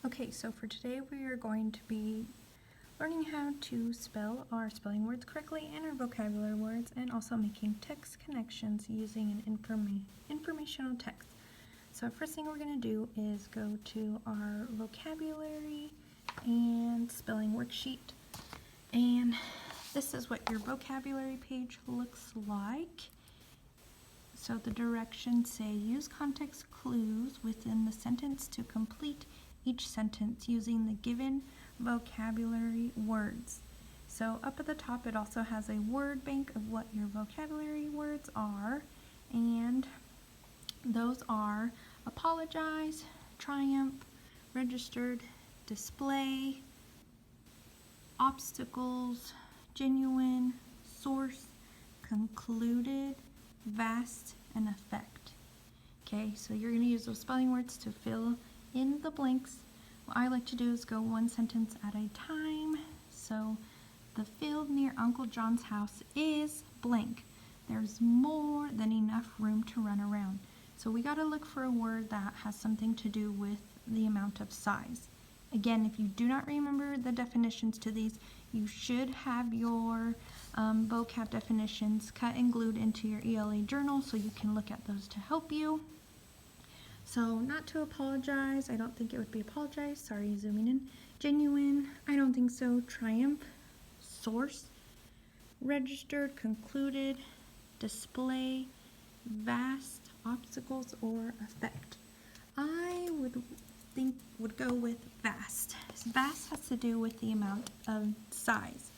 Okay, so for today we are going to be learning how to spell our spelling words correctly and our vocabulary words, and also making text connections using an informational text. So first thing we're going to do is go to our vocabulary and spelling worksheet, and this is what your vocabulary page looks like. So the directions say use context clues within the sentence to complete each sentence using the given vocabulary words. So up at the top it also has a word bank of what your vocabulary words are, and those are apologize, triumph, registered, display, obstacles, genuine, source, concluded, vast, and effect. Okay, so you're going to use those spelling words to fill in the blanks. What I like to do is go one sentence at a time. So the field near Uncle John's house is blank. There's more than enough room to run around. So we got to look for a word that has something to do with the amount of size. Again, if you do not remember the definitions to these, you should have your vocab definitions cut and glued into your ELA journal so you can look at those to help you. So not to apologize, I don't think it would be apologize, sorry, zooming in. Genuine, I don't think so. Triumph, source, registered, concluded, display, vast, obstacles, or effect. I would go with vast. Vast has to do with the amount of size.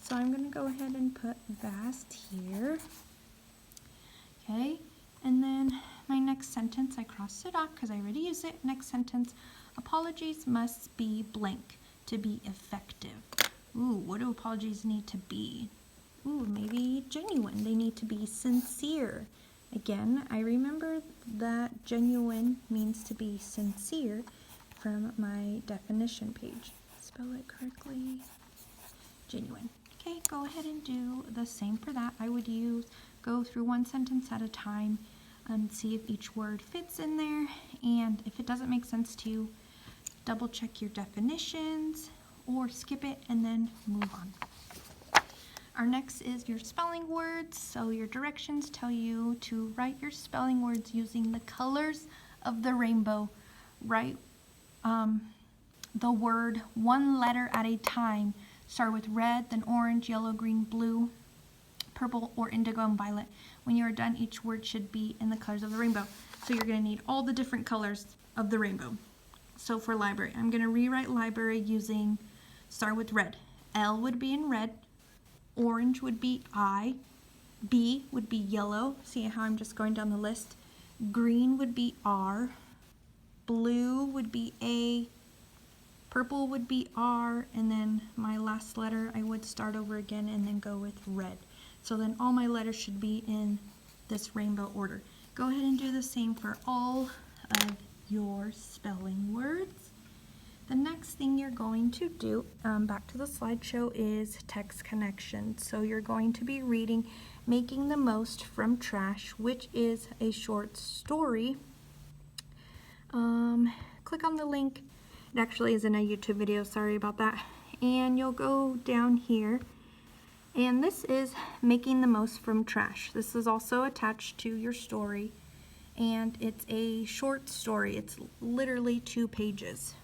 So I'm going to go ahead and put vast here. Okay, and then my next sentence, I crossed it off because I already used it. Next sentence, apologies must be blank to be effective. Ooh, what do apologies need to be? Ooh, maybe genuine. They need to be sincere. Again, I remember that genuine means to be sincere from my definition page. Spell it correctly. Genuine. Okay, go ahead and do the same for that. I would go through one sentence at a time and see if each word fits in there, and if it doesn't make sense to you, double check your definitions or skip it and then move on. Our next is your spelling words. So your directions tell you to write your spelling words using the colors of the rainbow. Write the word one letter at a time. Start with red, then orange, yellow, green, blue, purple, or indigo and violet. When you are done, each word should be in the colors of the rainbow. So you're going to need all the different colors of the rainbow. So for library, I'm going to rewrite library using, start with red. L would be in red. Orange would be I. B would be yellow. See how I'm just going down the list? Green would be R. Blue would be A. Purple would be R. And then my last letter, I would start over again and then go with red. So then all my letters should be in this rainbow order. Go ahead and do the same for all of your spelling words. The next thing you're going to do, back to the slideshow, is text connections. So you're going to be reading Making the Most from Trash, which is a short story. Click on the link. It actually is in a YouTube video, sorry about that. And you'll go down here. And this is Making the Most from Trash. This is also attached to your story. And it's a short story. It's literally 2 pages.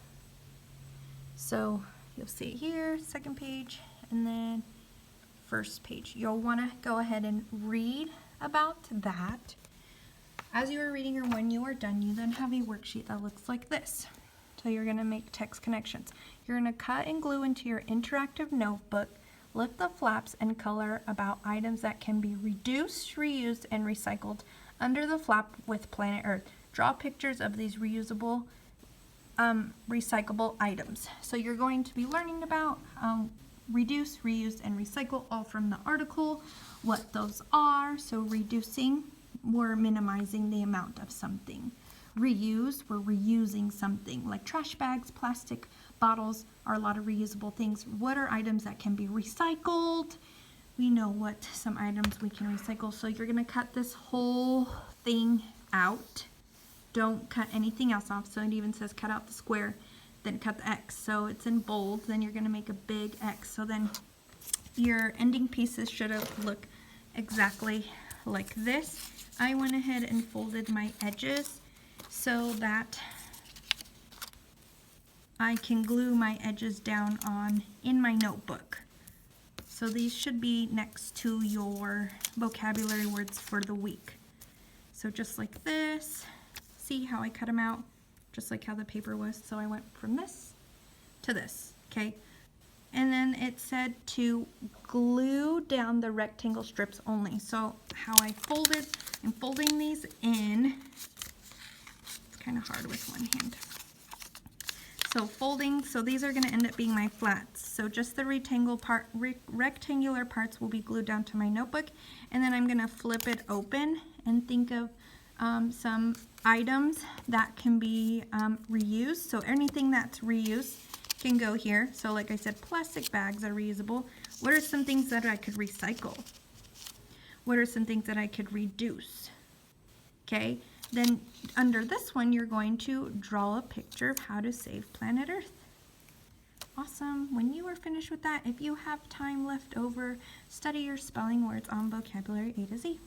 So you'll see it here, second page, and then first page. You'll want to go ahead and read about that. As you are reading or when you are done, you then have a worksheet that looks like this. So you're going to make text connections. You're going to cut and glue into your interactive notebook, lift the flaps, and color about items that can be reduced, reused, and recycled under the flap with Planet Earth. Draw pictures of these reusable recyclable items. So you're going to be learning about reduce, reuse, and recycle, all from the article, what those are. So reducing, we're minimizing the amount of something. Reuse, we're reusing something, like trash bags, plastic bottles are a lot of reusable things. What are items that can be recycled? We know what some items we can recycle. So you're going to cut this whole thing out. Don't cut anything else off. So it even says cut out the square. then cut the X. So it's in bold, then you're going to make a big X. So then your ending pieces should have looked exactly like this. I went ahead and folded my edges so that I can glue my edges down on in my notebook. So these should be next to your vocabulary words for the week. So just like this, see how I cut them out? Just like how the paper was. So I went from this to this, okay? And then it said to glue down the rectangle strips only. So how I folded, I'm folding these in. It's kind of hard with one hand. So folding, so these are going to end up being my flats. So just the rectangular parts will be glued down to my notebook. And then I'm going to flip it open and think of some items that can be reused. So anything that's reused can go here. So like I said, plastic bags are reusable. What are some things that I could recycle? What are some things that I could reduce? Okay, then under this one, you're going to draw a picture of how to save planet Earth. Awesome. When you are finished with that, if you have time left over, study your spelling words on vocabulary A to Z.